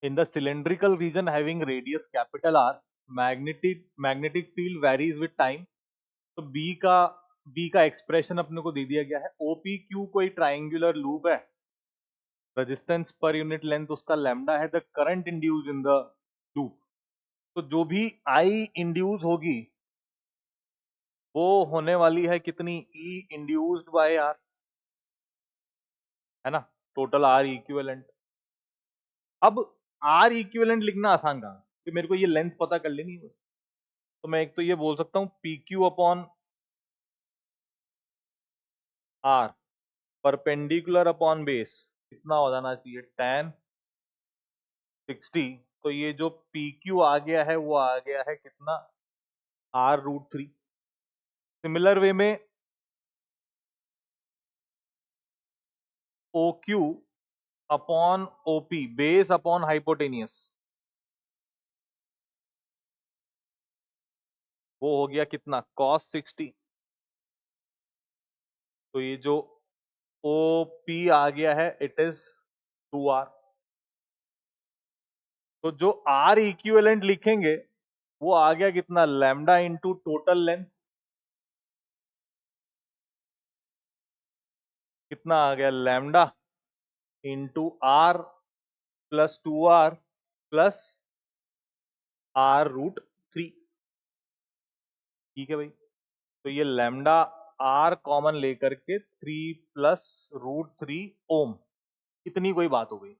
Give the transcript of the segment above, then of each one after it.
In the cylindrical region having radius capital R, magnetic field varies with time. तो B का expression अपने को दे दिया गया है. OPQ कोई ट्राइंगुलर लूप है, रेजिस्टेंस पर यूनिट लेंथ उसका लैम्डा है. The current induce in the loop, तो जो भी I इंड्यूस होगी वो होने वाली है कितनी, E इंड्यूस्ड बाय R, है ना, टोटल R इक्विवेलेंट. अब R इक्विवेलेंट लिखना आसान था कि मेरे को ये लेंथ पता कर लेनी है बस. तो मैं एक तो ये बोल सकता हूं PQ upon R perpendicular upon base कितना हो जाना चाहिए, tan 60. तो ये जो PQ आ गया है वो आ गया है कितना, R√3. सिमिलर वे में OQ upon OP base upon hypotenuse, वो हो गया कितना, cos 60. तो ये जो OP आ गया है इट इज 2R. तो जो R इक्विवेलेंट लिखेंगे वो आ गया कितना, लैम्डा इंटू टोटल लेंथ, कितना आ गया, lambda into R plus 2R plus R√3. ठीक है भाई. तो ये लैम्डा R कॉमन लेकर के 3 प्लस √3 ओम, इतनी कोई बात हो गई.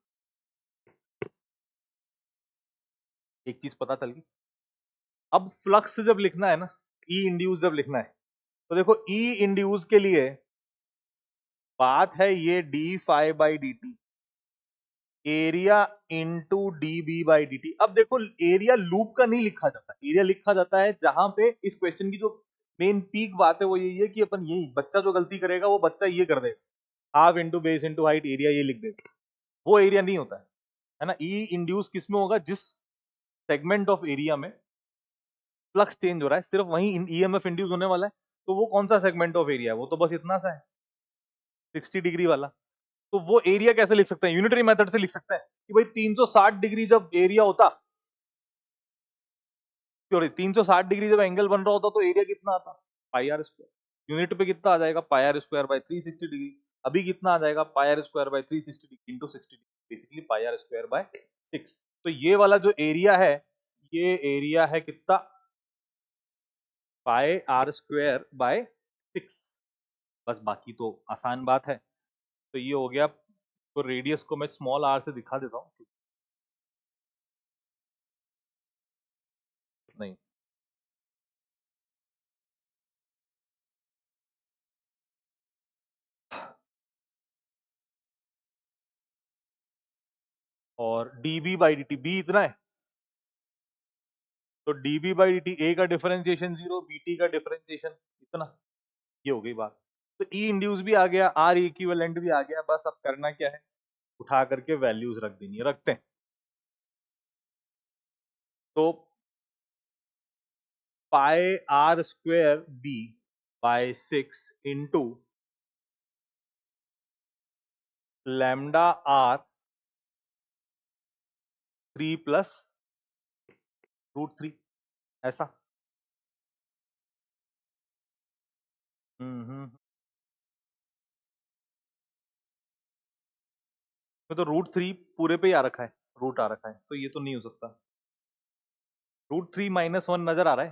एक चीज पता चल गई. अब फ्लक्स जब लिखना है ना, ई इंड्यूस जब लिखना है, तो देखो ई इंड्यूस के लिए बात है ये D phi by D T, area into D B by D T. अब देखो एरिया लूप का नहीं लिखा जाता, एरिया लिखा जाता है जहां पे इस क्वेश्चन की जो मेन पीक बात है वो यही है कि अपन यही बच्चा जो गलती करेगा वो बच्चा ये कर देगा, half into base into height area ये लिख देगा. वो एरिया नहीं होता है ना. ई इंड्यूस किस में होगा, जिस सेगमेंट ऑफ एरिया में फ्लक्स चेंज हो रहा है सिर्फ वही ईएमएफ इंड्यूस होने वाला है. तो वो कौन सा सेगमेंट ऑफ एरिया है, वो तो बस इतना सा है 60 डिग्री वाला. तो वो एरिया कैसे लिख सकते हैं, यूनिटरी मेथड से लिख सकते हैं कि भाई 360 डिग्री जब एरिया होता, सॉरी 360 डिग्री जब एंगल बन रहा होता तो एरिया कितना आता, पाई आर स्क्वायर. यूनिट पे कितना आ जाएगा, pi r square by 360 degree. अभी कितना आ जाएगा, pi r square by 360 degree into 60 degree, basically pi r square by 6. तो ये वाला जो एरिया है, ये एरिया है कितना, पाई आर स्क्वायर बाय 6. बस बाकी तो आसान बात है. तो ये हो गया. तो रेडियस को मैं स्मॉल आर से दिखा देता हूँ. नहीं, और dB by D T, B इतना है तो dB by D T, A का डिफरेंशिएशन 0, बीटी का डिफरेंशिएशन इतना. ये हो गई बात. तो ई इंड्यूस भी आ गया, आर इक्विवेलेंट भी आ गया. बस अब करना क्या है, उठा करके वैल्यूज रख देनी है. रखते हैं. तो pi r square b by 6 into lambda r 3 plus √3, ऐसा. तो √3 पूरे पे ही आ रखा है, रूट आ रखा है, तो ये तो नहीं हो सकता. √3 - 1 नजर आ रहा है.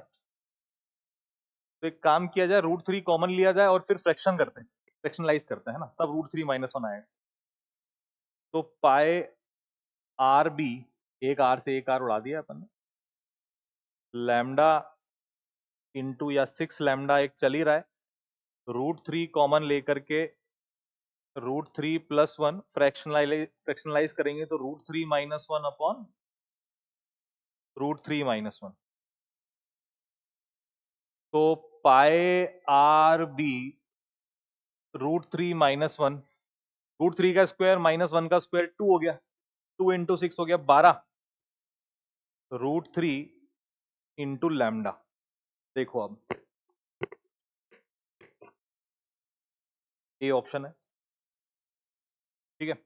तो एक काम किया जाए, √3 कॉमन लिया जाए और फिर फ्रैक्शन करते हैं, फ्रैक्शनलाइज करते हैं ना, तब √3 - 1 आएगा. तो पाई आर बी, एक आर से एक आर उड़ा दिया अपन ने, लैम्डा इंटू या 6 लैम्डा एक चल ही रहा है, √3 कॉमन लेकर के √3 प्लस 1 फ्रैक्शनलाइज करेंगे तो √3 - 1 अपॉन √3 - 1. तो पाई आर बी √3 - 1, √3 का स्क्वायर -1 का स्क्वायर 2 हो गया, 2 इंटू 6 हो गया 12, √3 इंटू लैम्डा. देखो अब ये ऑप्शन है, ठीक है.